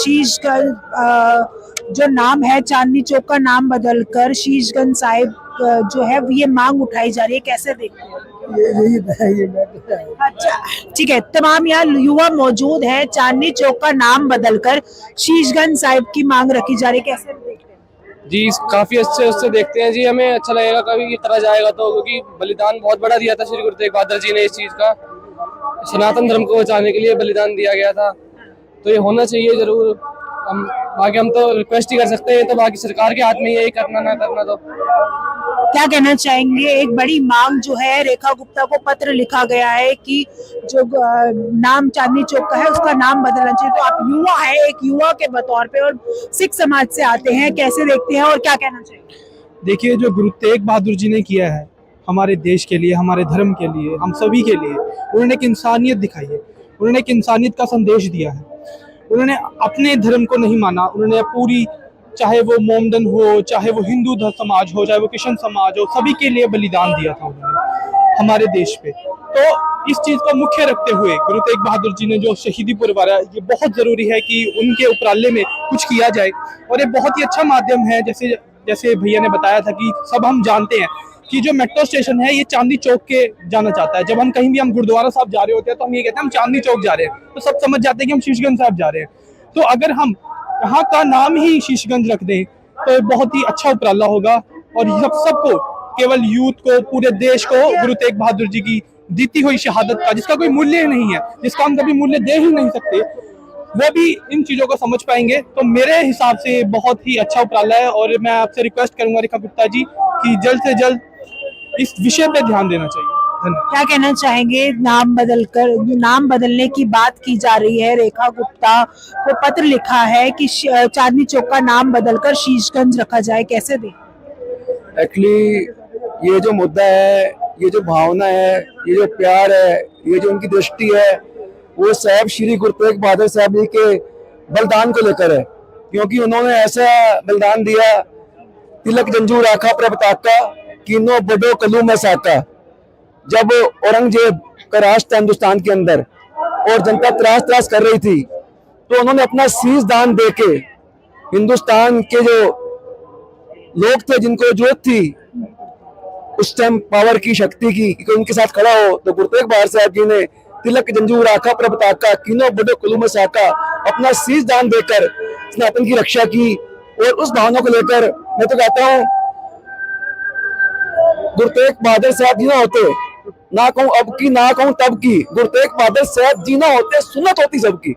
शीशगंज जो नाम है, चांदनी चौक का नाम बदलकर शीशगंज साहिब जो है ये मांग उठाई जा रही है, कैसे देखते हैं? अच्छा, ठीक है। तमाम यहाँ युवा मौजूद हैं। चांदनी चौक का नाम बदलकर शीशगंज साहिब की मांग रखी जा रही है, कैसे देखते हैं? जी काफी अच्छे उससे देखते हैं जी। हमें अच्छा लगेगा कभी ये करा जाएगा तो, क्योंकि बलिदान बहुत बड़ा दिया था श्री गुरु तेग बहादुर जी ने। इस चीज का सनातन धर्म को बचाने के लिए बलिदान दिया गया था, तो ये होना चाहिए जरूर। बाकी हम तो रिक्वेस्ट ही कर सकते हैं, तो बाकी सरकार के हाथ में यही करना ना करना। तो क्या कहना चाहेंगे? एक बड़ी मांग जो है, रेखा गुप्ता को पत्र लिखा गया है कि जो नाम चांदनी चौक का है उसका नाम बदलना चाहिए। तो आप युवा है, एक युवा के बतौर पे और सिख समाज से आते हैं, कैसे देखते हैं और क्या कहना चाहिए? देखिए, जो गुरु तेग बहादुर जी ने किया है हमारे देश के लिए, हमारे धर्म के लिए, हम सभी के लिए, उन्होंने एक इंसानियत दिखाई है। उन्होंने एक इंसानियत का संदेश दिया है। उन्होंने अपने धर्म को नहीं माना। उन्होंने पूरी, चाहे वो मोमडन हो, चाहे वो हिंदू समाज हो, चाहे वो क्रिश्चियन समाज हो, सभी के लिए बलिदान दिया था उन्होंने हमारे देश पे। तो इस चीज को मुख्य रखते हुए गुरु तेग बहादुर जी ने जो शहीदी पुरवाया, ये बहुत जरूरी है कि उनके उपराले में कुछ किया जाए। और ये बहुत ही अच्छा माध्यम है। जैसे जैसे भैया ने बताया था कि सब हम जानते हैं कि जो मेट्रो स्टेशन है ये चांदनी चौक के जाना चाहता है। जब हम कहीं भी हम गुरुद्वारा साहब जा रहे होते हैं तो हम ये कहते हैं हम चांदनी चौक जा रहे हैं, तो सब समझ जाते हैं कि हम शीशगंज साहब जा रहे हैं। तो अगर हम यहाँ का नाम ही शीशगंज रख दें तो बहुत ही अच्छा उपराला होगा। और सबको, केवल यूथ को, पूरे देश को गुरु तेग बहादुर जी की जीती हुई शहादत का, जिसका कोई मूल्य नहीं है, जिसका हम कभी मूल्य दे ही नहीं सकते, वो भी इन चीजों को समझ पाएंगे। तो मेरे हिसाब से बहुत ही अच्छा उपराला है। और मैं आपसे रिक्वेस्ट करूंगा रेखा गुप्ता जी कि जल्द से जल्द इस विषय पे ध्यान देना चाहिए। धन्यवाद। क्या कहना चाहेंगे? नाम बदलने की बात की जा रही है। रेखा गुप्ता को पत्र लिखा है कि चांदनी चौक का नाम बदलकर शीशगंज रखा जाए, कैसे दें? एक्चुअली ये जो मुद्दा है, ये जो भावना है, ये जो प्यार है, ये जो उनकी दृष्टि है, वो साहब श्री गुरु तेग बहादुर साहब जी के बलिदान को लेकर है। क्योंकि उन्होंने ऐसा बलिदान दिया, तिलक जंजू राखा प्रभताका कीनो बडो कलू में साका। जब औरंगजेब का राज था हिंदुस्तान के अंदर और जनता त्रास त्रास कर रही थी, तो उन्होंने अपना शीश दान देके हिंदुस्तान के जो लोग थे, जिनको जरूरत थी उस टाइम पावर की, शक्ति की, कि उनके साथ खड़ा हो, तो गुरु तेग बहादुर साहब जी ने तिलक जंजू राखा प्रभताका कीनो बडो कलू में साका अपना शीश दान देकर सनातन की रक्षा की। और उस भावना को लेकर मैं तो कहता हूँ, गुरु तेग बहादुर साहब जी ना होते, ना कहूं अब की, ना कहूं तब की, गुरु तेग बहादुर साहब जी ना होते, सुन्नत होती सबकी।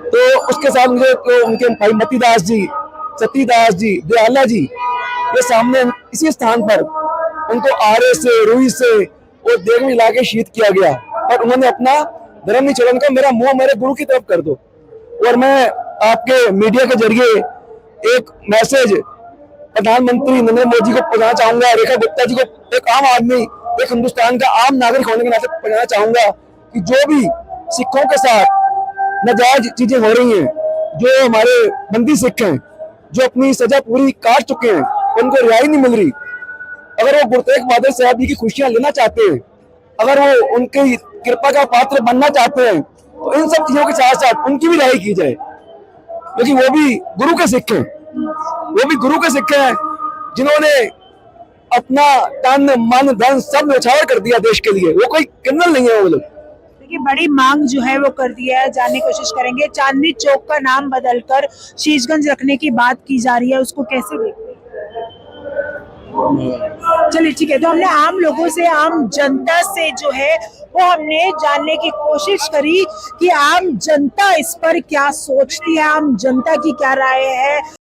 तो उसके साथ मुझे तो उनके भाई मतीदास जी, सतीदास जी, दयाला जी, ये सामने इसी स्थान पर उनको आरे से, रुई से और देग में मिला के शहीद किया गया। और उन्होंने अपना धर्म नहीं छोड़ा, उनका मेरा मुंह मेरे गुरु की तरफ कर दो। और मैं आपके मीडिया के जरिए एक मैसेज प्रधानमंत्री नरेंद्र मोदी को पहुंचाना चाहूंगा, रेखा गुप्ता जी को, एक आम आदमी, एक हिंदुस्तान का आम नागरिक होने के नाते पहुंचाना चाहूंगा कि जो भी सिखों के साथ नाजायज चीजें हो रही हैं, जो हमारे बंदी सिख हैं, जो अपनी सजा पूरी काट चुके हैं, उनको रिहाई नहीं मिल रही, अगर वो गुरु तेग बहादुर साहब जी की खुशियां लेना चाहते हैं, अगर वो उनकी कृपा का पात्र बनना चाहते हैं, तो इन सब चीजों के साथ साथ उनकी भी रिहाई की जाए। क्योंकि वो भी गुरु के सिख हैं, वो भी गुरु के सिख हैं, जिन्होंने अपना तन मन धन सब न्यौछावर कर दिया देश के लिए। वो कोई क्रिमिनल नहीं है वो लोग। देखिए, बड़ी मांग जो है वो कर दिया है। जानने की कोशिश करेंगे, चांदनी चौक का नाम बदलकर शीशगंज रखने की बात की जा रही है, उसको कैसे देखते हैं? चलिए ठीक है। तो हमने आम लोगों से, आम जनता से जो है वो हमने जानने की कोशिश करी कि आम जनता इस पर क्या सोचती है, आम जनता की क्या राय है।